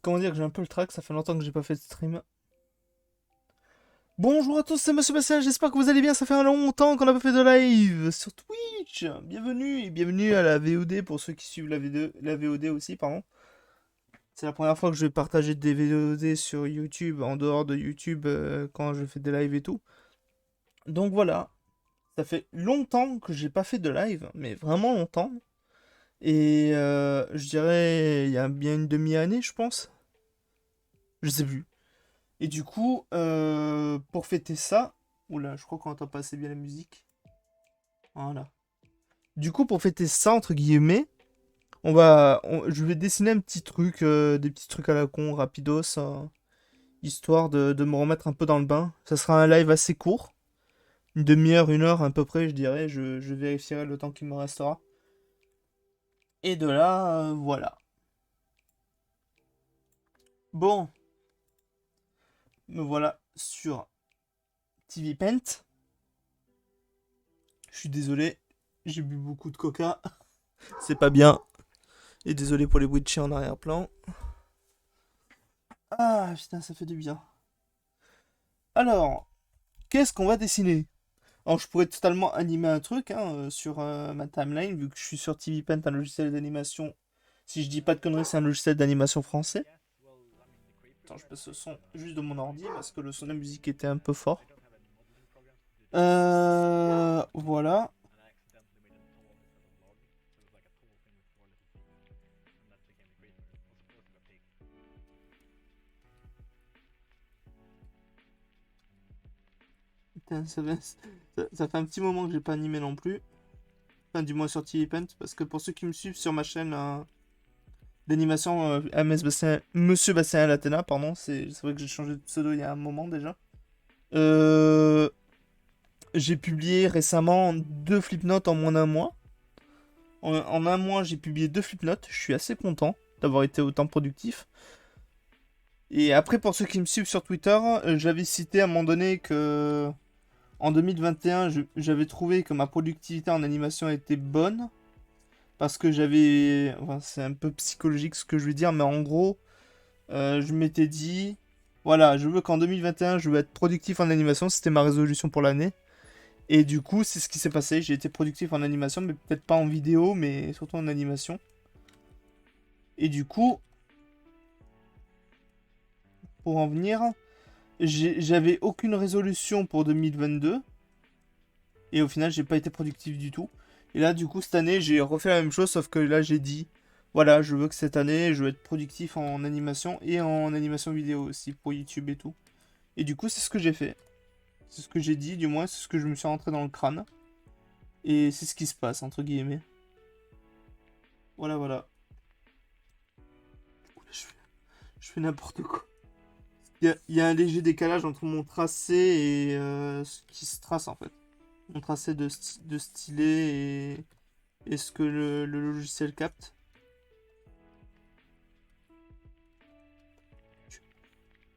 comment dire que j'ai un peu le trac, ça fait longtemps que j'ai pas fait de stream. Bonjour à tous, c'est Monsieur Bastien, j'espère que vous allez bien, ça fait longtemps qu'on n'a pas fait de live sur Twitch. Bienvenue et bienvenue à la VOD pour ceux qui suivent la VOD aussi, pardon. C'est la première fois que je vais partager des VOD sur YouTube, en dehors de YouTube, quand je fais des lives et tout. Donc voilà, ça fait longtemps que j'ai pas fait de live, mais vraiment longtemps. Et je dirais, il y a bien une demi-année, je pense. Je sais plus. Et du coup, pour fêter ça, oula, je crois qu'on entend pas assez bien la musique. Voilà. Du coup, pour fêter ça, entre guillemets, je vais dessiner un petit truc, des petits trucs à la con, rapidos, histoire de me remettre un peu dans le bain. Ça sera un live assez court, une demi-heure, une heure à peu près, je dirais. Je vérifierai le temps qu'il me restera. Et de là, voilà. Bon, me voilà sur TV Paint. Je suis désolé, j'ai bu beaucoup de coca. C'est pas bien. Et désolé pour les bruits de chien en arrière-plan. Ah, putain, ça fait du bien. Alors, qu'est-ce qu'on va dessiner? Alors, je pourrais totalement animer un truc hein, sur ma timeline, vu que je suis sur TV Paint, un logiciel d'animation. Si je dis pas de conneries, c'est un logiciel d'animation français. Attends, je passe le son juste de mon ordi, parce que le son de la musique était un peu fort. Voilà. Putain, ça fait un petit moment que j'ai pas animé non plus. Enfin, du moins sur TV Paint, parce que pour ceux qui me suivent sur ma chaîne d'animation Monsieur Bastien Latena, pardon, c'est vrai que j'ai changé de pseudo il y a un moment déjà. Euh, j'ai publié récemment deux flipnotes en moins d'un mois. En un mois, j'ai publié deux flipnotes. Je suis assez content d'avoir été autant productif. Et après, pour ceux qui me suivent sur Twitter, j'avais cité à un moment donné que en 2021, j'avais trouvé que ma productivité en animation était bonne. Parce que j'avais. Enfin, c'est un peu psychologique ce que je veux dire, mais en gros, je m'étais dit. Voilà, je veux qu'en 2021, je veux être productif en animation. C'était ma résolution pour l'année. Et du coup, c'est ce qui s'est passé. J'ai été productif en animation, mais peut-être pas en vidéo, mais surtout en animation. Et du coup, pour en venir, j'avais aucune résolution pour 2022. Et au final, j'ai pas été productif du tout. Et là, du coup, cette année, j'ai refait la même chose, sauf que là, j'ai dit, voilà, je veux que cette année, je veux être productif en animation et en animation vidéo aussi, pour YouTube et tout. Et du coup, c'est ce que j'ai fait. C'est ce que j'ai dit, du moins, c'est ce que je me suis rentré dans le crâne. Et c'est ce qui se passe, entre guillemets. Voilà, voilà. Je fais, je fais n'importe quoi. Il y a un léger décalage entre mon tracé et ce qui se trace, en fait. Mon tracé de stylet et ce que le logiciel capte.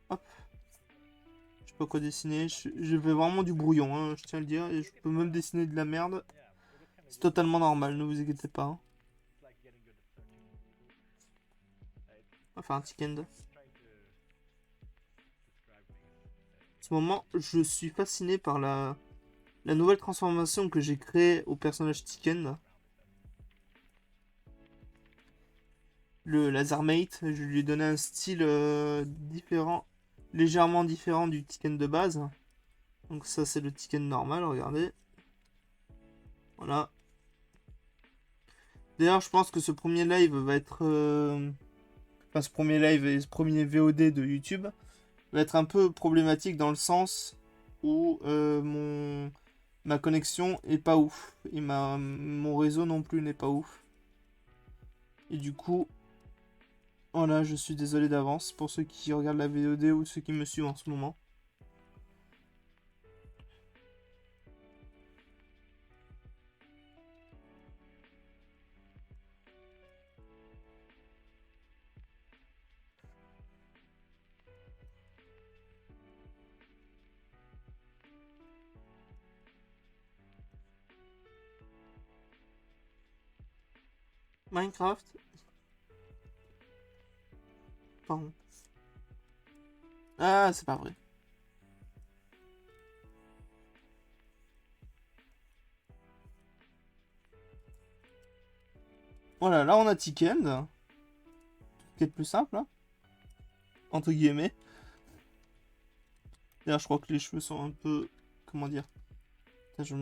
Hop. Je sais pas quoi dessiner. Je fais vraiment du brouillon, hein, je tiens à le dire. Et je peux même dessiner de la merde. C'est totalement normal, ne vous inquiétez pas, hein. On va faire un Tickend. En ce moment, je suis fasciné par la nouvelle transformation que j'ai créée au personnage Tickend. Le Lasermate. Je lui ai donné un style différent. Légèrement différent du Tickend de base. Donc ça, c'est le Tickend normal, regardez. Voilà. D'ailleurs, je pense que ce premier live va être... Enfin, ce premier live et ce premier VOD de YouTube va être un peu problématique dans le sens où ma connexion est pas ouf. Et mon réseau non plus n'est pas ouf. Et du coup, voilà, je suis désolé d'avance pour ceux qui regardent la VOD ou ceux qui me suivent en ce moment. Minecraft. pardon. Ah, c'est pas vrai. Voilà, là on a Tickend. Qui est plus simple, hein, entre guillemets. D'ailleurs, je crois que les cheveux sont un peu... Comment dire? Putain, je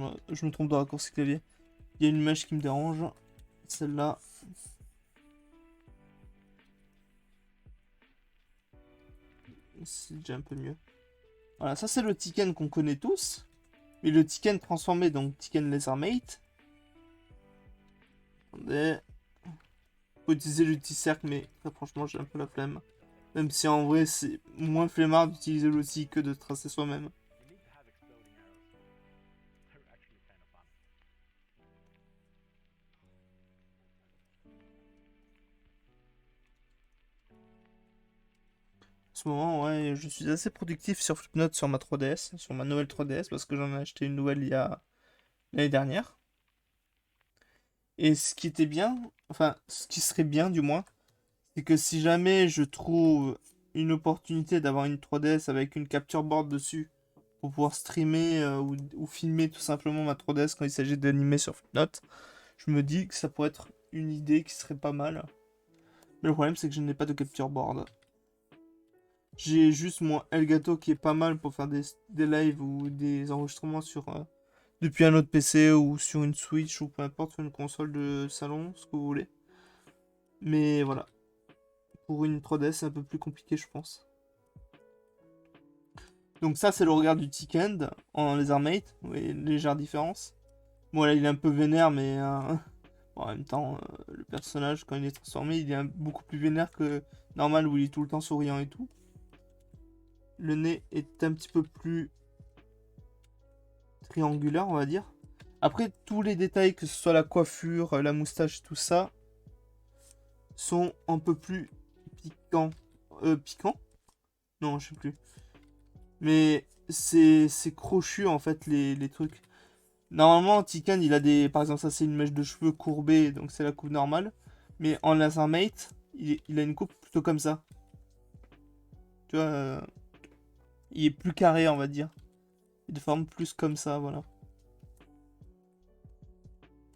me trompe de raccourci clavier. Il y a une mèche qui me dérange. Celle-là. C'est déjà un peu mieux. Voilà, ça c'est le Ticken qu'on connaît tous. Mais le Ticken transformé, donc Ticken Lasermate. Attendez. Faut utiliser l'outil cercle, mais très franchement, j'ai un peu la flemme. Même si en vrai, c'est moins flemmard d'utiliser l'outil que de tracer soi-même. En ce moment, ouais, je suis assez productif sur Flipnote sur ma 3DS, sur ma nouvelle 3DS, parce que j'en ai acheté une nouvelle il y a l'année dernière. Et ce qui était bien, enfin, ce qui serait bien du moins, c'est que si jamais je trouve une opportunité d'avoir une 3DS avec une capture board dessus, pour pouvoir streamer ou filmer tout simplement ma 3DS quand il s'agit d'animer sur Flipnote, je me dis que ça pourrait être une idée qui serait pas mal. Mais le problème, c'est que je n'ai pas de capture board. J'ai juste mon Elgato qui est pas mal pour faire des lives ou des enregistrements sur depuis un autre PC ou sur une Switch ou peu importe, sur une console de salon, ce que vous voulez. Mais voilà, pour une 3DS, c'est un peu plus compliqué, je pense. Donc ça, c'est le regard du Tickend en Lasermate. Vous voyez, légère différence. Bon, là, il est un peu vénère, mais bon, en même temps, le personnage, quand il est transformé, il est beaucoup plus vénère que normal où il est tout le temps souriant et tout. Le nez est un petit peu plus triangulaire, on va dire. Après, tous les détails, que ce soit la coiffure, la moustache, tout ça, sont un peu plus piquants. Piquants? Non, je sais plus. Mais c'est crochu, en fait, les trucs. Normalement, Tikan, il a des... Par exemple, ça, c'est une mèche de cheveux courbée, donc c'est la coupe normale. Mais en Lasermate, il a une coupe plutôt comme ça. Tu vois, il est plus carré, on va dire. Il est de forme plus comme ça, voilà.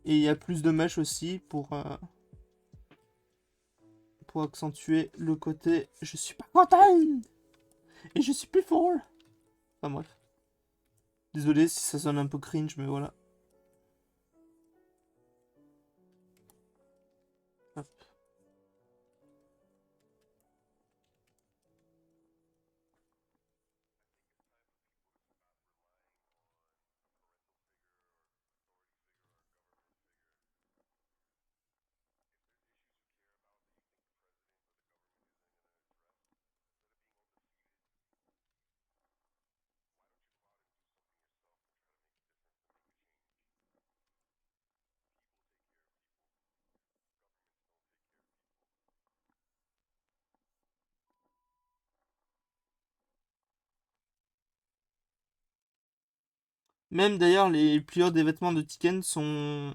Et il y a plus de mèches aussi pour accentuer le côté je suis pas content et je suis plus fort. Enfin bref. Désolé si ça sonne un peu cringe, mais voilà. Hop. Même d'ailleurs, les pliures des vêtements de Tiken sont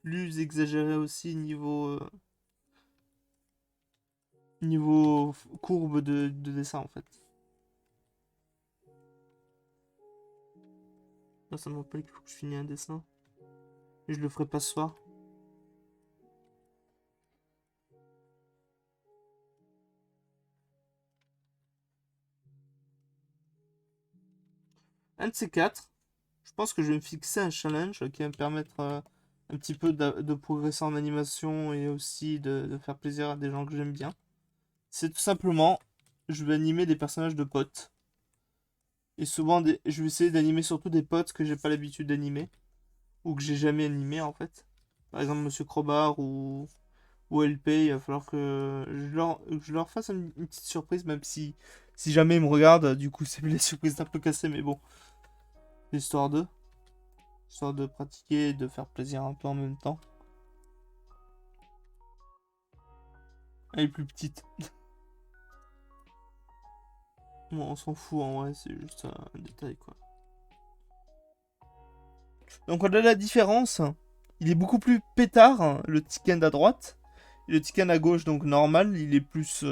plus exagérés aussi niveau courbe de dessin en fait. Là, ça me rappelle qu'il faut que je finisse un dessin. Et je le ferai pas ce soir. Un de ces quatre, je pense que je vais me fixer un challenge qui va me permettre un petit peu de progresser en animation et aussi de faire plaisir à des gens que j'aime bien. C'est tout simplement, je vais animer des personnages de potes. Et souvent, je vais essayer d'animer surtout des potes que j'ai pas l'habitude d'animer. Ou que j'ai jamais animé en fait. Par exemple, Monsieur Crowbar ou LP, il va falloir que je leur fasse une petite surprise, même si jamais ils me regardent. Du coup, c'est les surprises un peu cassées, mais bon. Histoire de. Histoire de pratiquer et de faire plaisir un peu en même temps. Elle est plus petite. Bon, on s'en fout en vrai, c'est juste un détail quoi. Donc on a la différence. Il est beaucoup plus pétard, le Tickend à droite. Le Tiken à gauche, donc normal, il est plus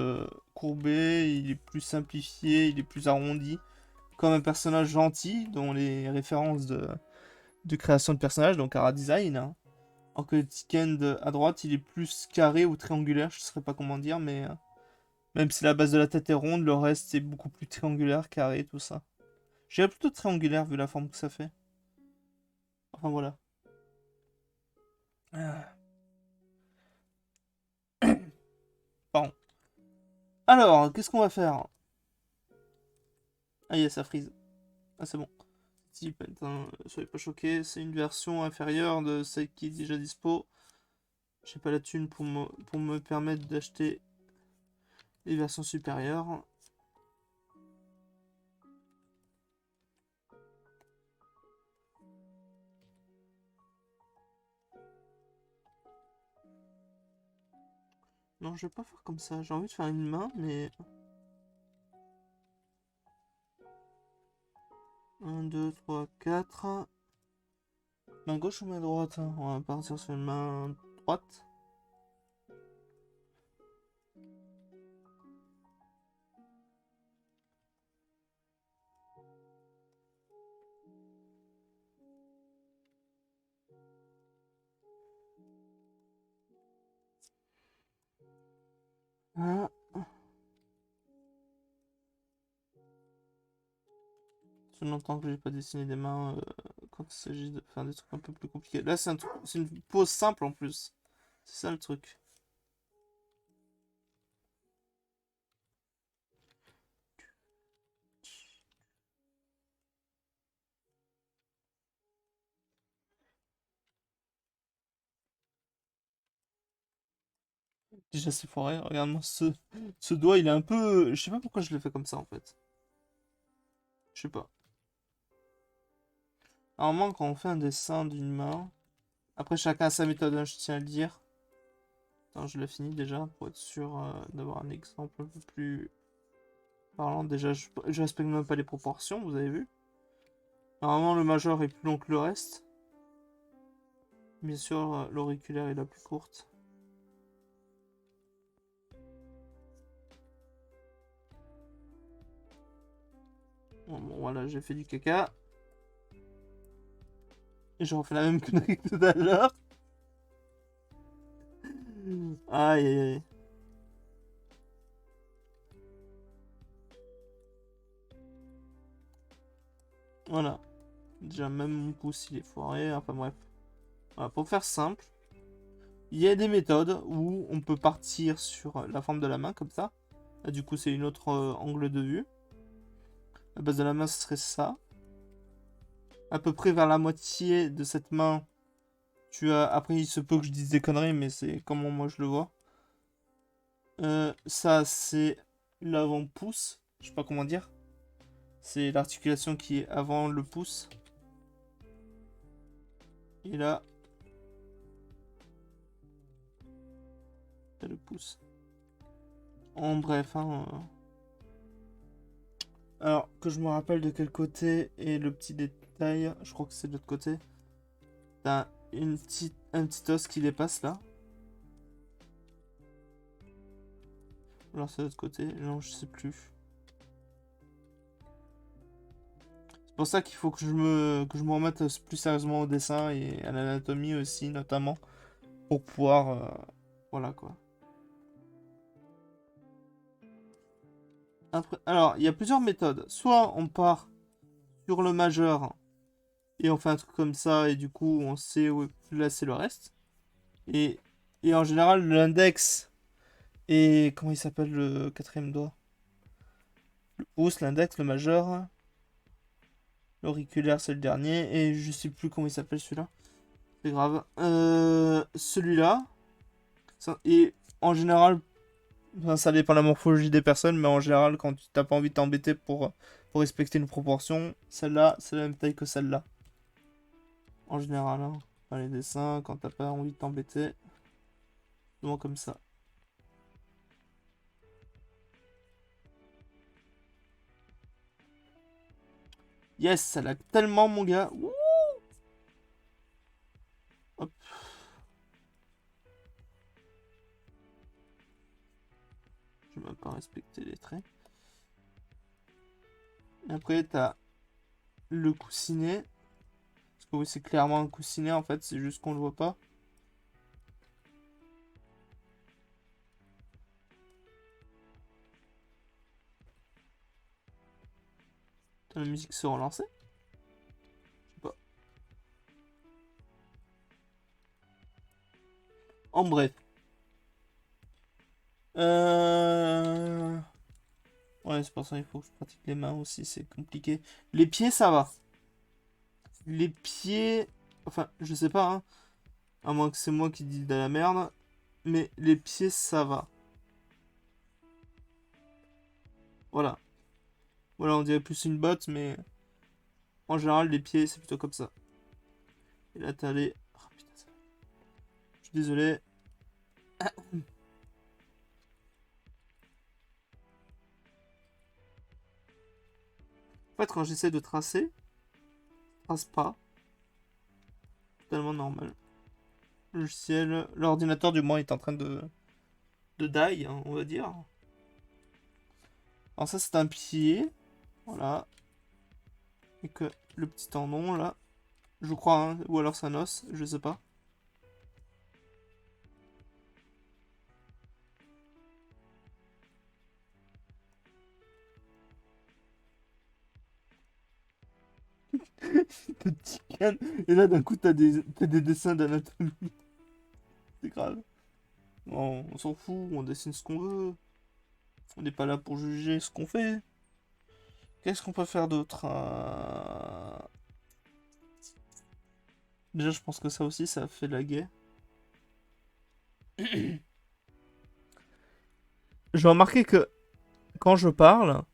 courbé, il est plus simplifié, il est plus arrondi. Comme un personnage gentil, dont les références de création de personnage, donc Ara Design. Hein. Alors que le Tiken à droite, il est plus carré ou triangulaire, je ne saurais pas comment dire, mais même si la base de la tête est ronde, le reste c'est beaucoup plus triangulaire, carré, tout ça. Je dirais plutôt triangulaire vu la forme que ça fait. Enfin voilà. Ah, pardon. Alors, qu'est-ce qu'on va faire? Ah yes, ça freeze. Ah c'est bon. Type, hein, soyez pas choqués, c'est une version inférieure de celle qui est déjà dispo. J'ai pas la thune pour me permettre d'acheter les versions supérieures. Non, je vais pas faire comme ça. J'ai envie de faire une main, mais... 1, 2, 3, 4. Main gauche ou main droite? Hein. On va partir sur une main droite. Ah. Ça fait longtemps que j'ai pas dessiné des mains quand il s'agit de faire des trucs un peu plus compliqués. Là, c'est une pose simple en plus. C'est ça le truc. Déjà, c'est foiré. Regarde-moi ce doigt, il est un peu. Je sais pas pourquoi je l'ai fait comme ça en fait. Je sais pas. Normalement, quand on fait un dessin d'une main. Après, chacun a sa méthode, hein, je tiens à le dire. Attends, je l'ai fini déjà pour être sûr d'avoir un exemple un peu plus parlant. Déjà, je respecte même pas les proportions, vous avez vu. Normalement, le majeur est plus long que le reste. Bien sûr, l'auriculaire est la plus courte. Bon, voilà, j'ai fait du caca. Et je refais la même connerie que tout à l'heure. Aïe aïe aïe. Voilà. Déjà, même mon pouce il est foiré. Enfin bref. Voilà, pour faire simple, il y a des méthodes où on peut partir sur la forme de la main comme ça. Là, du coup, c'est une autre angle de vue. La base de la main, ce serait ça. À peu près vers la moitié de cette main, tu as. Après, il se peut que je dise des conneries, mais c'est comment moi je le vois. Ça, c'est l'avant-pouce. Je sais pas comment dire. C'est l'articulation qui est avant le pouce. Et là, t'as le pouce. En bref, hein. Alors, que je me rappelle de quel côté est le petit détail. Je crois que c'est de l'autre côté. T'as un petit os qui dépasse là. Alors c'est de l'autre côté. Non, je sais plus. C'est pour ça qu'il faut que je me remette plus sérieusement au dessin et à l'anatomie aussi, notamment. Pour pouvoir... voilà quoi. Après, alors, il y a plusieurs méthodes. Soit on part sur le majeur et on fait un truc comme ça et du coup on sait où placer le reste. Et, et en général, l'index et... Comment il s'appelle le quatrième doigt? Le pouce, l'index, le majeur. L'auriculaire, c'est le dernier. Et je sais plus comment il s'appelle celui-là. C'est grave. Celui-là. Et en général, enfin, ça dépend de la morphologie des personnes, mais en général, quand tu t'as pas envie de t'embêter pour respecter une proportion, celle-là, c'est la même taille que celle-là. En général, hein. Dans les dessins, quand t'as pas envie de t'embêter, souvent comme ça. Yes, ça lag tellement, mon gars. Ouh, hop. respecter les traits. Et après, t'as le coussinet. Parce que oui, c'est clairement un coussinet en fait, c'est juste qu'on le voit pas. T'as la musique se relancer. Je sais pas. En bref. Ouais, c'est pour ça qu'il faut que je pratique les mains aussi, c'est compliqué. Les pieds, ça va. Les pieds... Enfin, je sais pas, hein. À moins que c'est moi qui dis de la merde. Mais les pieds, ça va. Voilà. Voilà, on dirait plus une botte, mais... En général, les pieds, c'est plutôt comme ça. Et là, t'as les... Oh, putain, je suis désolé. En fait, quand j'essaie de tracer, je trace pas. Totalement normal. Le logiciel, l'ordinateur du moins est en train de die, hein, on va dire. Alors ça, c'est un pied. Voilà. Et que le petit tendon, là. Je crois, hein, ou alors c'est un os, je sais pas. Petit canne. Et là, d'un coup, t'as des dessins d'anatomie. C'est grave. Bon, on s'en fout, on dessine ce qu'on veut. On n'est pas là pour juger ce qu'on fait. Qu'est-ce qu'on peut faire d'autre? Déjà, je pense que ça aussi, ça a fait la guerre. Je vais remarquer que quand je parle,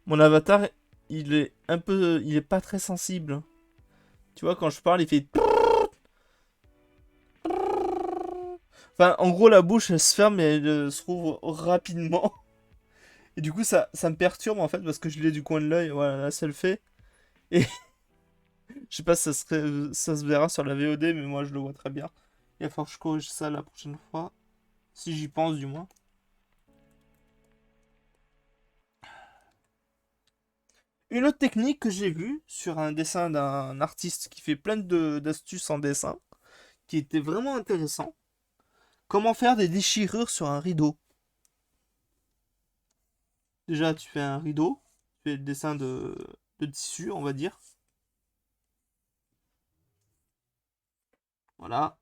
mon avatar, il est un peu... Il est pas très sensible. Tu vois, quand je parle, il fait... Enfin, en gros, la bouche, elle se ferme et elle se rouvre rapidement. Et du coup, ça me perturbe, en fait, parce que je l'ai du coin de l'œil. Voilà, là, ça le fait. Et je sais pas si ça se verra sur la VOD, mais moi, je le vois très bien. Il va falloir que je corrige ça la prochaine fois. Si j'y pense, du moins. Une autre technique que j'ai vue sur un dessin d'un artiste qui fait plein d'astuces en dessin, qui était vraiment intéressant. Comment faire des déchirures sur un rideau. Déjà, tu fais un rideau, tu fais le dessin de tissu, on va dire. Voilà.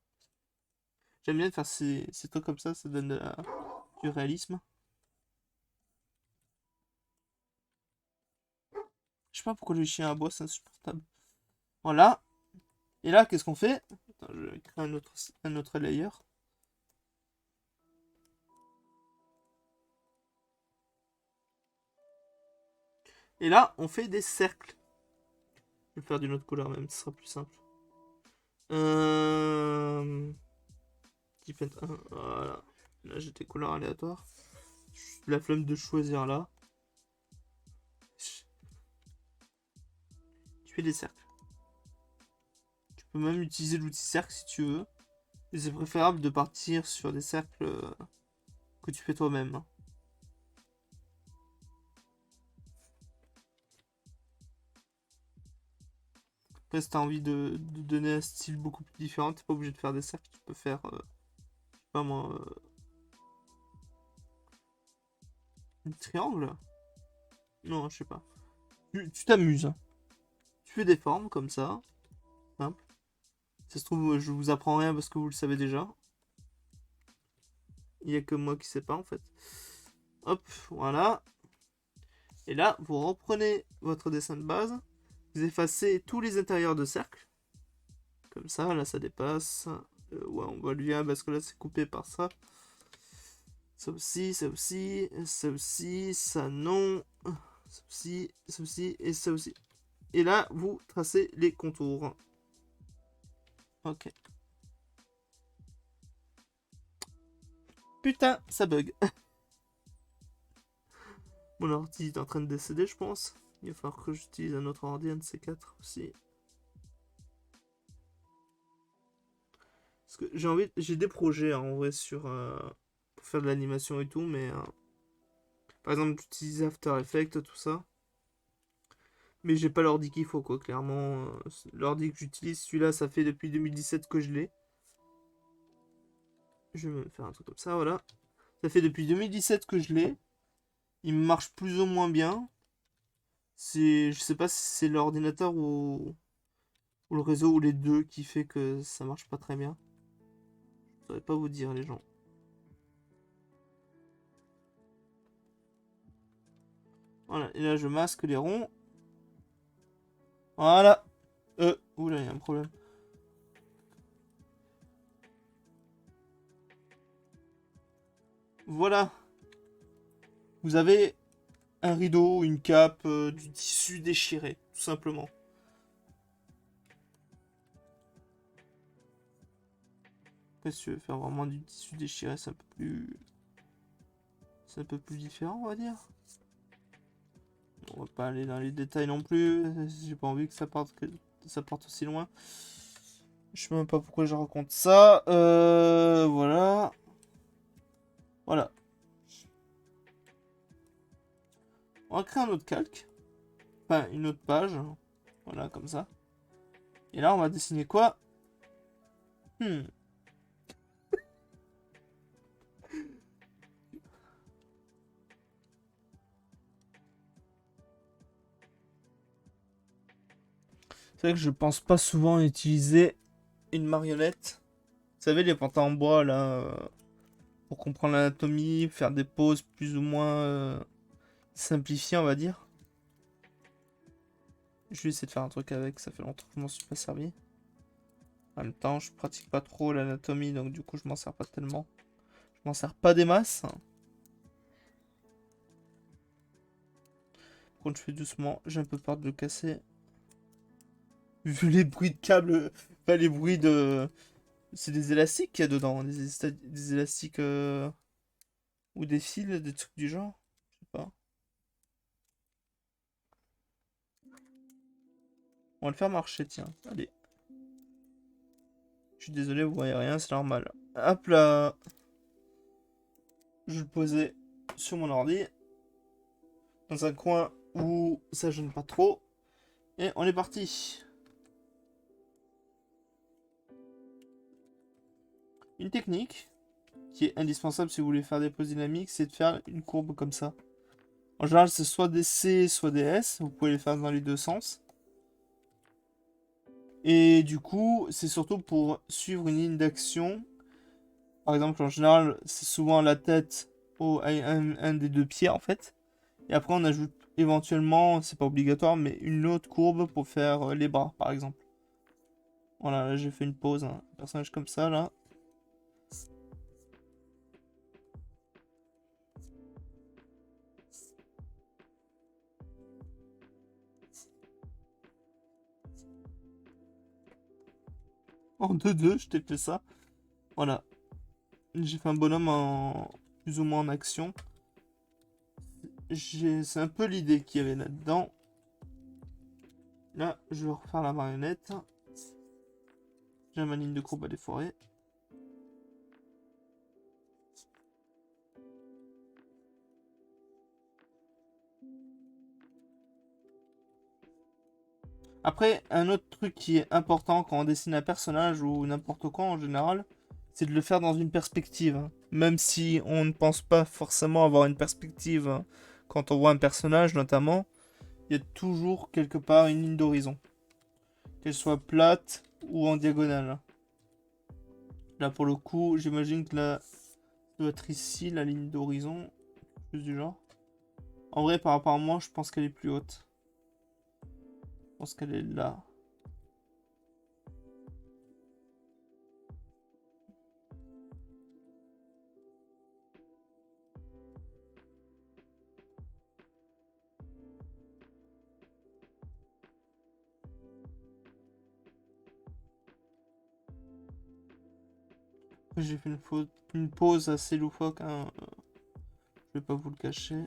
J'aime bien faire ces trucs comme ça donne du réalisme. Je sais pas pourquoi le chien aboie, c'est insupportable. Voilà. Et là, qu'est-ce qu'on fait? Attends, je vais créer un autre layer. Et là, on fait des cercles. Je vais faire d'une autre couleur même, ce sera plus simple. Euh... Different 1, voilà. Là, j'ai des couleurs aléatoires. La flemme de choisir là. Tu fais des cercles. Tu peux même utiliser l'outil cercle si tu veux. Mais c'est préférable de partir sur des cercles que tu fais toi-même. Après, si t'as envie de donner un style beaucoup plus différent, t'es pas obligé de faire des cercles. Tu peux faire, je sais pas moi, un triangle. Non, je sais pas. Tu t'amuses. Tu fais des formes comme ça. Simple. Ça se trouve, je vous apprends rien parce que vous le savez déjà. Il y a que moi qui sais pas en fait. Hop, voilà. Et là, vous reprenez votre dessin de base. Vous effacez tous les intérieurs de cercle. Comme ça, là, ça dépasse. Ouais, on voit le lien parce que là, c'est coupé par ça. Ça aussi, ça aussi, ça aussi, ça non. Ça aussi, et ça aussi. Et là, vous tracez les contours. Ok. Putain, ça bug. Mon ordi est en train de décéder, je pense. Il va falloir que j'utilise un autre ordi, un de ces quatre aussi. Parce que j'ai des projets hein, en vrai sur pour faire de l'animation et tout, mais Par exemple, j'utilise After Effects, tout ça. Mais j'ai pas l'ordi qu'il faut, quoi, clairement. L'ordi que j'utilise, celui-là, ça fait depuis 2017 que je l'ai. Je vais me faire un truc comme ça, voilà. Ça fait depuis 2017 que je l'ai. Il marche plus ou moins bien. Je sais pas si c'est l'ordinateur ou le réseau ou les deux qui fait que ça marche pas très bien. Je saurais pas vous dire, les gens. Voilà, et là je masque les ronds. Voilà. Oula, il y a un problème. Voilà. Vous avez un rideau, une cape, du tissu déchiré, tout simplement. Après, si tu veux faire vraiment du tissu déchiré, c'est un peu plus... C'est un peu plus différent, on va dire. On va pas aller dans les détails non plus. J'ai pas envie que ça parte aussi loin. Je sais même pas pourquoi je raconte ça. Voilà. Voilà. On va créer un autre calque. Enfin, une autre page. Voilà, comme ça. Et là, on va dessiner quoi? Hmm. C'est vrai que je pense pas souvent utiliser une marionnette. Vous savez, les pantins en bois, là, pour comprendre l'anatomie, faire des poses plus ou moins simplifiées, on va dire. Je vais essayer de faire un truc avec, ça fait longtemps que je m'en suis pas servi. En même temps, je pratique pas trop l'anatomie, donc du coup, je m'en sers pas tellement. Je m'en sers pas des masses. Quand je fais doucement, j'ai un peu peur de le casser. Vu les bruits de câbles, enfin les bruits de... C'est des élastiques qu'il y a dedans, des élastiques ou des fils, des trucs du genre. Je sais pas. On va le faire marcher, tiens. Allez. Je suis désolé, vous voyez rien, c'est normal. Hop là. Je vais le poser sur mon ordi. Dans un coin où ça gêne pas trop. Et on est parti. Une technique qui est indispensable si vous voulez faire des poses dynamiques, c'est de faire une courbe comme ça. En général, c'est soit des C, soit des S. Vous pouvez les faire dans les deux sens. Et du coup, c'est surtout pour suivre une ligne d'action. Par exemple, en général, c'est souvent la tête au un des deux pieds en fait. Et après, on ajoute éventuellement, c'est pas obligatoire, mais une autre courbe pour faire les bras, par exemple. Voilà, là j'ai fait une pause, hein. Un personnage comme ça, là. En 2-2, je t'ai fait ça. Voilà. J'ai fait un bonhomme en plus ou moins en action. C'est un peu l'idée qu'il y avait là-dedans. Là, je vais refaire la marionnette. J'ai ma ligne de courbe à déforer. Après, un autre truc qui est important quand on dessine un personnage ou n'importe quoi en général, c'est de le faire dans une perspective, hein. Même si on ne pense pas forcément avoir une perspective, hein, quand on voit un personnage notamment, il y a toujours quelque part une ligne d'horizon. Qu'elle soit plate ou en diagonale. Là pour le coup, j'imagine que là, ça doit être ici la ligne d'horizon, plus du genre. En vrai, par rapport à moi, je pense qu'elle est plus haute. Je pense qu'elle est là. J'ai fait une pause assez loufoque, hein. Je vais pas vous le cacher.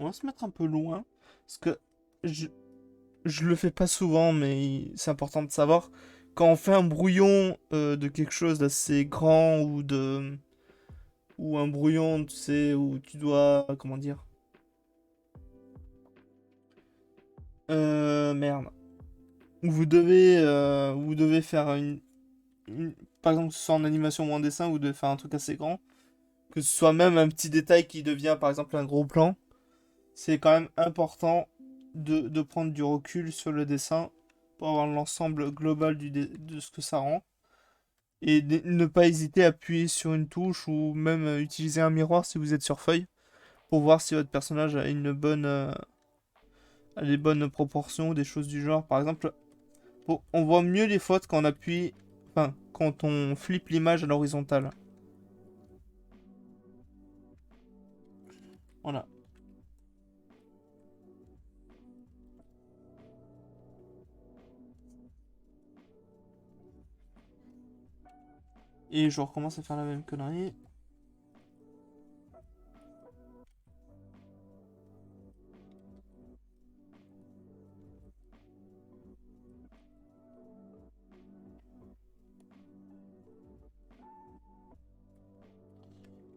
On va se mettre un peu loin. Parce que je, je le fais pas souvent, mais c'est important de savoir. Quand on fait un brouillon de quelque chose d'assez grand ou un brouillon, tu sais, où tu dois, comment dire, merde, où vous devez faire par exemple, que ce soit en animation ou en dessin, vous devez faire un truc assez grand, que ce soit même un petit détail qui devient, par exemple, un gros plan. C'est quand même important de prendre du recul sur le dessin pour avoir l'ensemble global de ce que ça rend. Et ne pas hésiter à appuyer sur une touche ou même utiliser un miroir si vous êtes sur feuille pour voir si votre personnage a a les bonnes proportions ou des choses du genre. Par exemple, on voit mieux les fautes quand on appuie, enfin, quand on flippe l'image à l'horizontale. Voilà. Et je recommence à faire la même connerie.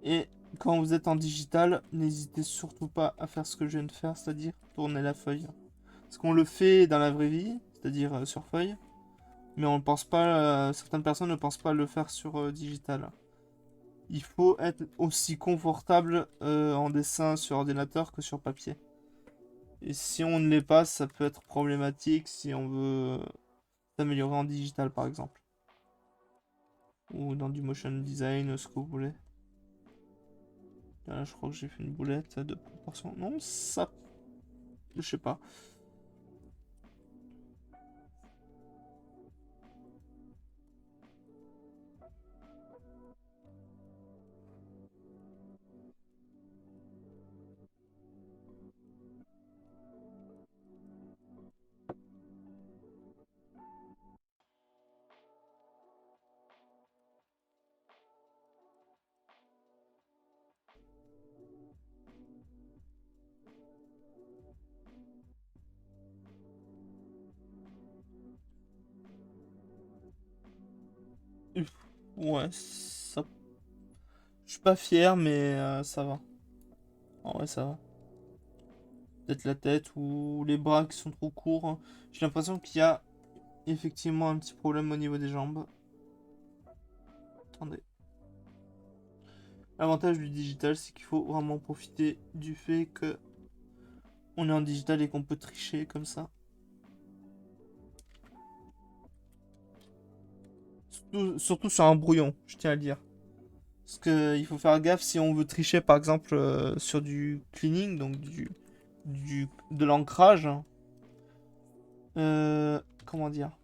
Et quand vous êtes en digital, n'hésitez surtout pas à faire ce que je viens de faire, c'est-à-dire tourner la feuille. Parce qu'on le fait dans la vraie vie, c'est-à-dire sur feuille, mais on ne pense pas, certaines personnes ne pensent pas le faire sur digital. Il faut être aussi confortable en dessin sur ordinateur que sur papier. Et si on ne l'est pas, ça peut être problématique si on veut s'améliorer en digital par exemple. Ou dans du motion design, ce que vous voulez. Là, je crois que j'ai fait une boulette de proportion. Non, ça... Je sais pas. Ouais, ça... Je suis pas fier, mais ça va. En vrai, ça va. Peut-être la tête ou les bras qui sont trop courts, hein. J'ai l'impression qu'il y a effectivement un petit problème au niveau des jambes. Attendez. L'avantage du digital, c'est qu'il faut vraiment profiter du fait que on est en digital et qu'on peut tricher comme ça. Surtout sur un brouillon, je tiens à le dire. Parce qu'il faut faire gaffe si on veut tricher par exemple sur du cleaning, donc de l'ancrage. Comment dire?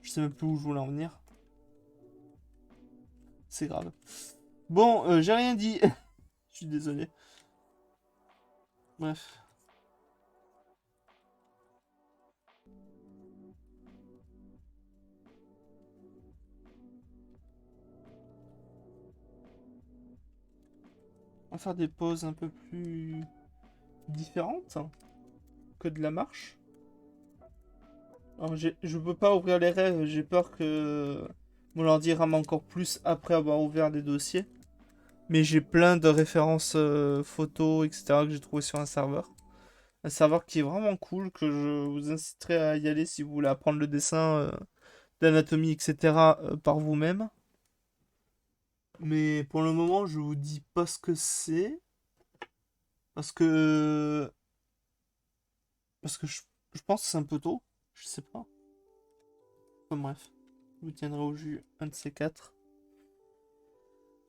Je sais même plus où je voulais en venir. C'est grave. Bon, j'ai rien dit. Je suis désolé. Bref. On va faire des pauses un peu plus différentes que de la marche. Alors, je peux pas ouvrir les rêves, j'ai peur que mon ordi rame encore plus après avoir ouvert des dossiers. Mais j'ai plein de références photos, etc. que j'ai trouvé sur un serveur. Un serveur qui est vraiment cool, que je vous inciterai à y aller si vous voulez apprendre le dessin d'anatomie, etc. Par vous-même. Mais pour le moment, je vous dis pas ce que c'est. Parce que. Parce que je pense que c'est un peu tôt. Je sais pas. Enfin bref. Je vous tiendrai au jus un de ces quatre.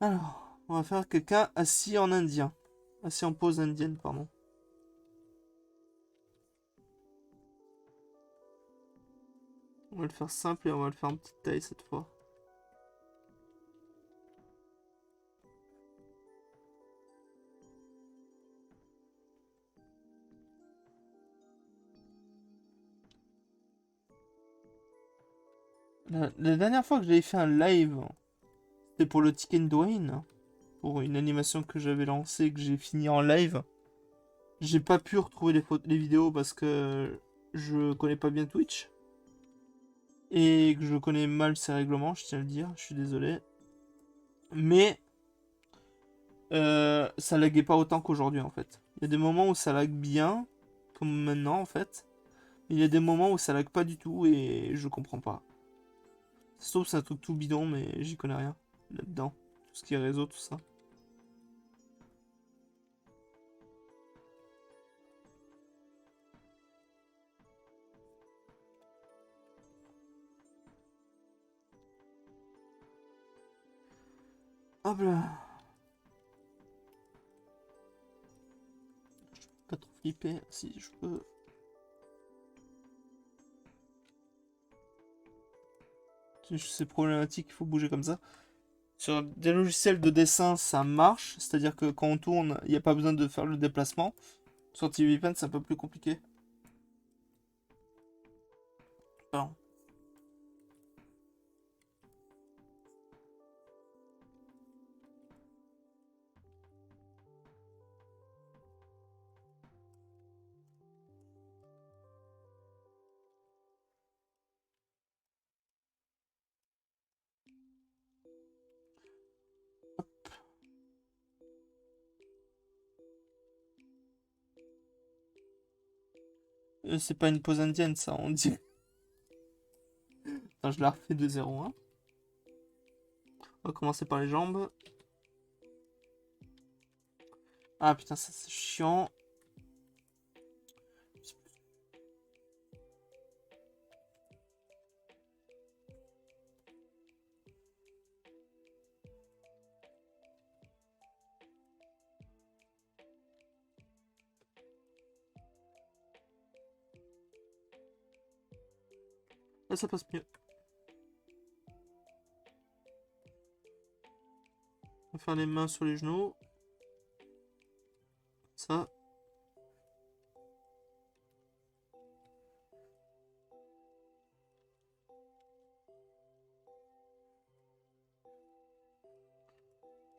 Alors, on va faire quelqu'un assis en indien. Assis en pose indienne, pardon. On va le faire simple et on va le faire en petite taille cette fois. La dernière fois que j'avais fait un live, c'était pour le Tiken Dwayne. Pour une animation que j'avais lancée et que j'ai fini en live. J'ai pas pu retrouver les vidéos parce que je connais pas bien Twitch. Et que je connais mal ses règlements, je tiens à le dire, je suis désolé. Mais ça laguait pas autant qu'aujourd'hui en fait. Il y a des moments où ça lag bien, comme maintenant en fait. Il y a des moments où ça lag pas du tout et je comprends pas. Sauf c'est un truc tout bidon, mais j'y connais rien là-dedans. Tout ce qui est réseau, tout ça. Hop là. Pas trop flipper, si je peux. C'est problématique, il faut bouger comme ça. Sur des logiciels de dessin, ça marche. C'est-à-dire que quand on tourne, il n'y a pas besoin de faire le déplacement. Sur TV Paint, c'est un peu plus compliqué. Pardon. C'est pas une pose indienne, ça, on dit. Attends, je la refais de 0-1. On va commencer par les jambes. Ah putain, ça c'est chiant. Là, ça passe mieux. On va faire les mains sur les genoux. Ça.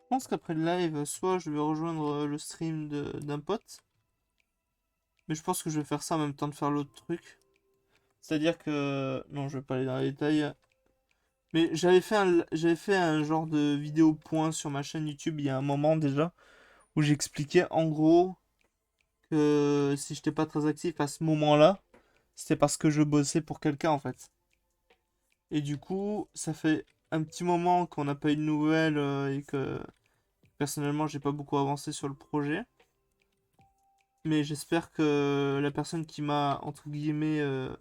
Je pense qu'après le live, soit je vais rejoindre le stream d'un pote. Mais je pense que je vais faire ça en même temps de faire l'autre truc. C'est-à-dire que... Non, je vais pas aller dans les détails. Mais j'avais fait un genre de vidéo point sur ma chaîne YouTube il y a un moment déjà. Où j'expliquais en gros que si j'étais pas très actif à ce moment-là, c'était parce que je bossais pour quelqu'un en fait. Et du coup, ça fait un petit moment qu'on n'a pas eu de nouvelles et que personnellement j'ai pas beaucoup avancé sur le projet. Mais j'espère que la personne qui m'a entre guillemets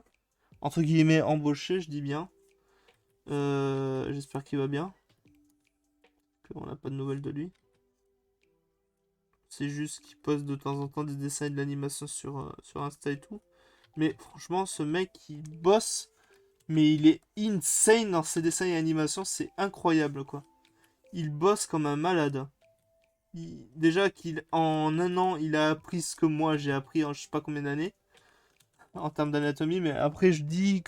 embauché, je dis bien, j'espère qu'il va bien, qu'on n'a pas de nouvelles de lui. C'est juste qu'il poste de temps en temps des dessins et de l'animation sur Insta et tout. Mais franchement, ce mec, il bosse, mais il est insane dans ses dessins et animations, c'est incroyable quoi. Il bosse comme un malade. Déjà qu'il en un an, il a appris ce que moi j'ai appris en je sais pas combien d'années en termes d'anatomie, mais après je dis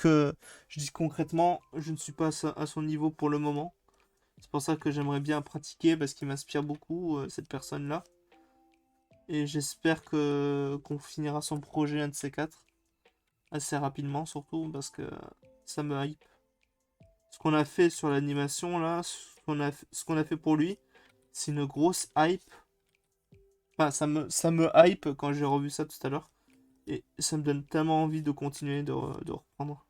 concrètement, je ne suis pas à son niveau pour le moment. C'est pour ça que j'aimerais bien pratiquer parce qu'il m'inspire beaucoup cette personne-là. Et j'espère que qu'on finira son projet un de ces quatre assez rapidement surtout parce que ça me hype. Ce qu'on a fait sur l'animation là, ce qu'on a fait pour lui, c'est une grosse hype. Enfin, ça me hype quand j'ai revu ça tout à l'heure. Et ça me donne tellement envie de continuer de reprendre.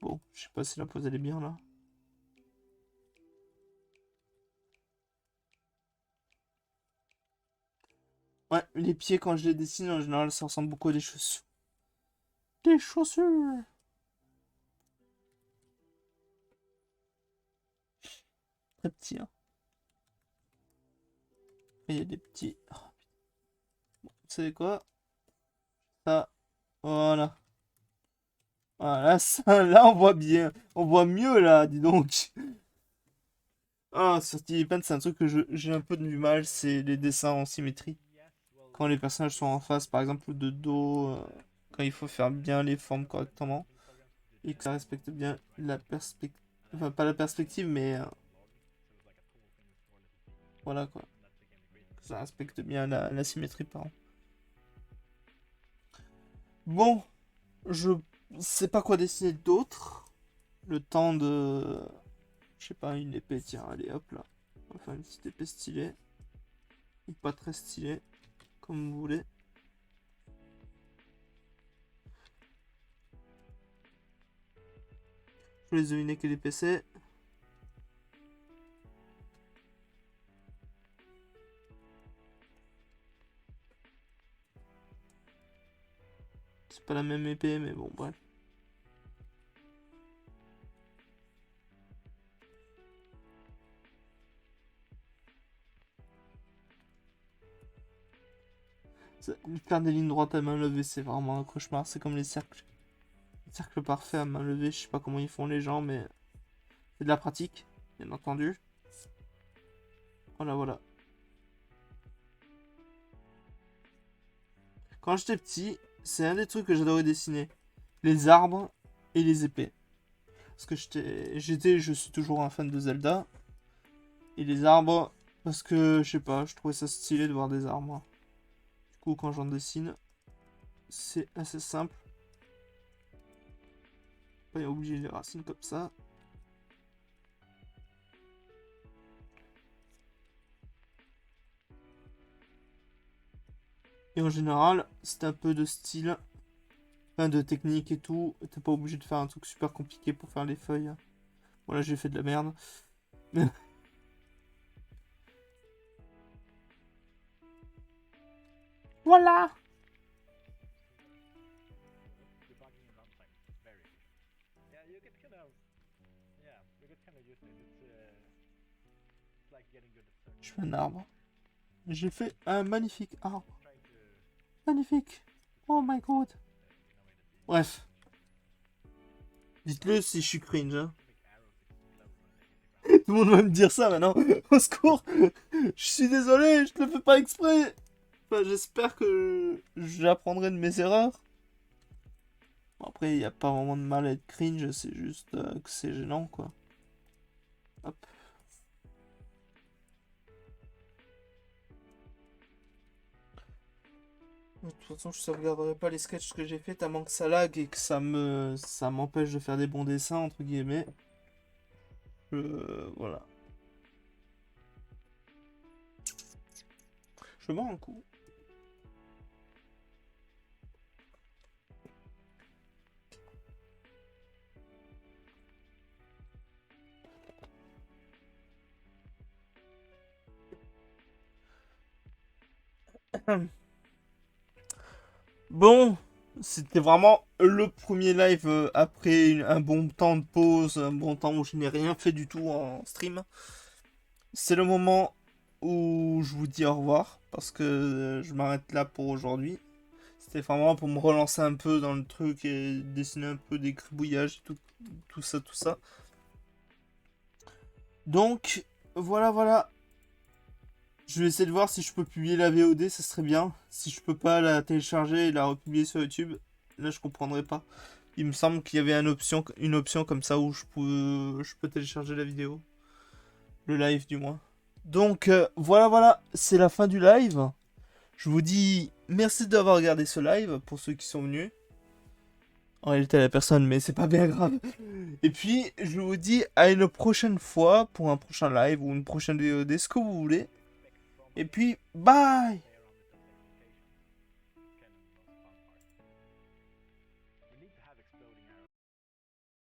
Bon, je sais pas si la pose elle est bien là. Ouais, les pieds quand je les dessine en général ça ressemble beaucoup à des chaussures. Des chaussures! Très petits, hein. Et il y a des petits. Oh, vous savez quoi? Ça, voilà. Voilà, ça, là on voit bien. On voit mieux là, dis donc. Ah, sur Stevie Pen, c'est un truc que j'ai un peu du mal, c'est les dessins en symétrie. Quand les personnages sont en face, par exemple, ou de dos, quand il faut faire bien les formes correctement, et que ça respecte bien la perspective. Enfin, pas la perspective, mais voilà quoi. Que ça respecte bien la symétrie, pardon. Bon, je sais pas quoi dessiner d'autre. Le temps de... Je sais pas, une épée, tiens, allez hop là. On va faire une petite épée stylée. Ou pas très stylée, comme vous voulez. Je vous laisse deviner quelle épée c'est. C'est pas la même épée, mais bon, bref. Faire des lignes droites à main levée, c'est vraiment un cauchemar. C'est comme les cercles. Les cercles parfaits à main levée, je sais pas comment ils font les gens, mais c'est de la pratique, bien entendu. Voilà, voilà. Quand j'étais petit, c'est un des trucs que j'adorais dessiner. Les arbres et les épées. Parce que je suis toujours un fan de Zelda. Et les arbres, parce que, je sais pas, je trouvais ça stylé de voir des arbres. Du coup, quand j'en dessine, c'est assez simple. Pas obligé les racines comme ça. Et en général, c'est un peu de style, enfin de technique et tout. T'es pas obligé de faire un truc super compliqué pour faire les feuilles. Voilà, j'ai fait de la merde. Voilà. Je fais un arbre. J'ai fait un magnifique arbre. Magnifique. Oh my god. Bref. Dites-le si je suis cringe. Hein. Tout le monde va me dire ça maintenant. Au secours. Je suis désolé, je le fais pas exprès. Enfin, j'espère que j'apprendrai de mes erreurs. Bon, après, il n'y a pas vraiment de mal à être cringe, c'est juste que c'est gênant, quoi. Hop. De toute façon, je sauvegarderai pas les sketchs que j'ai fait tellement que ça lag et que ça m'empêche de faire des bons dessins, entre guillemets. Voilà. Je mens un coup. Bon, c'était vraiment le premier live après un bon temps de pause, un bon temps où je n'ai rien fait du tout en stream. C'est le moment où je vous dis au revoir parce que je m'arrête là pour aujourd'hui. C'était vraiment pour me relancer un peu dans le truc et dessiner un peu des gribouillages et tout ça, tout ça. Donc, voilà, voilà. Je vais essayer de voir si je peux publier la VOD, ça serait bien. Si je peux pas la télécharger et la republier sur YouTube, là je comprendrais pas. Il me semble qu'il y avait une option comme ça où je peux télécharger la vidéo. Le live du moins. Donc voilà, voilà, c'est la fin du live. Je vous dis merci d'avoir regardé ce live pour ceux qui sont venus. En réalité, la personne, mais c'est pas bien grave. Et puis, je vous dis à une prochaine fois pour un prochain live ou une prochaine VOD, ce que vous voulez. Et puis, bye!